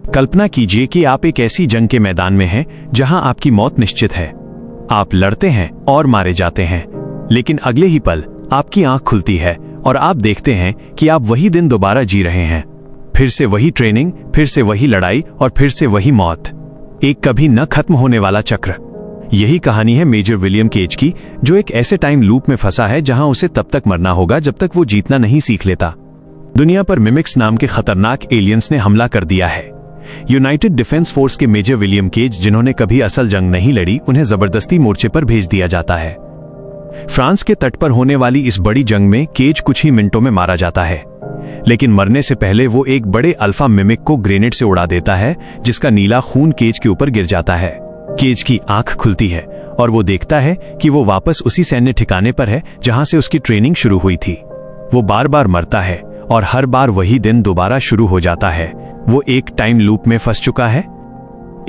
कल्पना कीजिए कि आप एक ऐसी जंग के मैदान में हैं जहां आपकी मौत निश्चित है। आप लड़ते हैं और मारे जाते हैं, लेकिन अगले ही पल आपकी आंख खुलती है और आप देखते हैं कि आप वही दिन दोबारा जी रहे हैं। फिर से वही ट्रेनिंग, फिर से वही लड़ाई और फिर से वही मौत। एक कभी न खत्म होने वाला चक्र। यही कहानी है मेजर विलियम केज की, जो एक ऐसे टाइम लूप में फंसा है जहां उसे तब तक मरना होगा जब तक वो जीतना नहीं सीख लेता। दुनिया पर मिमिक्स नाम के खतरनाक एलियंस ने हमला कर दिया है। यूनाइटेड डिफेंस फोर्स के मेजर विलियम केज, जिन्होंने कभी असल जंग नहीं लड़ी, उन्हें जबरदस्ती मोर्चे पर भेज दिया जाता है। फ्रांस के तट पर होने वाली इस बड़ी जंग में केज कुछ ही मिनटों में मारा जाता है, लेकिन मरने से पहले वो एक बड़े अल्फा मिमिक को ग्रेनेड से उड़ा देता है, जिसका नीला खून केज के ऊपर गिर जाता है। केज की आंख खुलती है और वो देखता है कि वो वापस उसी सैन्य ठिकाने पर है जहां से उसकी ट्रेनिंग शुरू हुई थी। वो बार बार मरता है और हर बार वही दिन दोबारा शुरू हो जाता है। वो एक टाइम लूप में फंस चुका है।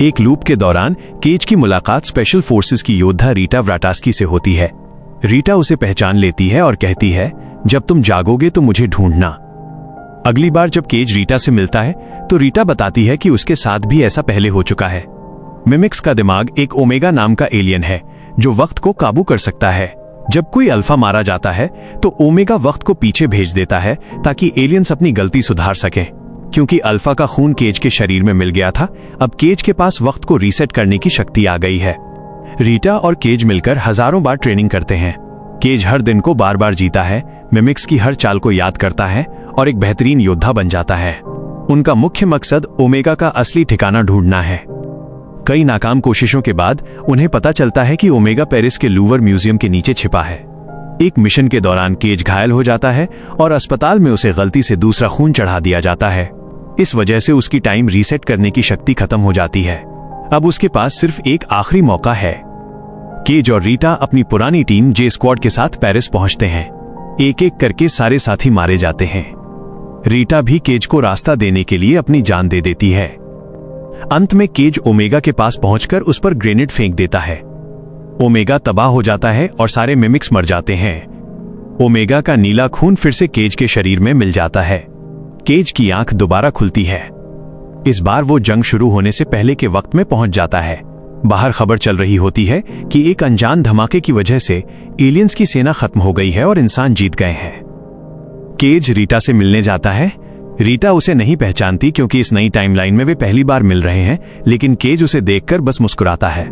एक लूप के दौरान केज की मुलाकात स्पेशल फोर्सेस की योद्धा रीटा व्राटास्की से होती है। रीटा उसे पहचान लेती है और कहती है, जब तुम जागोगे तो मुझे ढूंढना। अगली बार जब केज रीटा से मिलता है तो रीटा बताती है कि उसके साथ भी ऐसा पहले हो चुका है। मिमिक्स का दिमाग एक ओमेगा नाम का एलियन है जो वक्त को काबू कर सकता है। जब कोई अल्फा मारा जाता है तो ओमेगा वक्त को पीछे भेज देता है ताकि एलियंस अपनी गलती सुधार सकें। क्योंकि अल्फा का खून केज के शरीर में मिल गया था, अब केज के पास वक्त को रीसेट करने की शक्ति आ गई है। रीटा और केज मिलकर हजारों बार ट्रेनिंग करते हैं। केज हर दिन को बार बार जीता है, मिमिक्स की हर चाल को याद करता है और एक बेहतरीन योद्धा बन जाता है। उनका मुख्य मकसद ओमेगा का असली ठिकाना ढूंढना है। कई नाकाम कोशिशों के बाद उन्हें पता चलता है कि ओमेगा पेरिस के लूवर म्यूजियम के नीचे छिपा है। एक मिशन के दौरान केज घायल हो जाता है और अस्पताल में उसे गलती से दूसरा खून चढ़ा दिया जाता है। इस वजह से उसकी टाइम रीसेट करने की शक्ति खत्म हो जाती है। अब उसके पास सिर्फ एक आखिरी मौका है। केज और रीटा अपनी पुरानी टीम जे स्क्वाड के साथ पेरिस पहुंचते हैं। एक एक करके सारे साथी मारे जाते हैं। रीटा भी केज को रास्ता देने के लिए अपनी जान दे देती है। अंत में केज ओमेगा के पास पहुंचकर उस पर ग्रेनेड फेंक देता है। ओमेगा तबाह हो जाता है और सारे मिमिक्स मर जाते हैं। ओमेगा का नीला खून फिर से केज के शरीर में मिल जाता है। केज की आंख दोबारा खुलती है। इस बार वो जंग शुरू होने से पहले के वक्त में पहुंच जाता है। बाहर खबर चल रही होती है कि एक अनजान धमाके की वजह से एलियंस की सेना खत्म हो गई है और इंसान जीत गए हैं। केज रीटा से मिलने जाता है। रीटा उसे नहीं पहचानती क्योंकि इस नई टाइमलाइन में वे पहली बार मिल रहे हैं, लेकिन केज उसे देखकर बस मुस्कुराता है।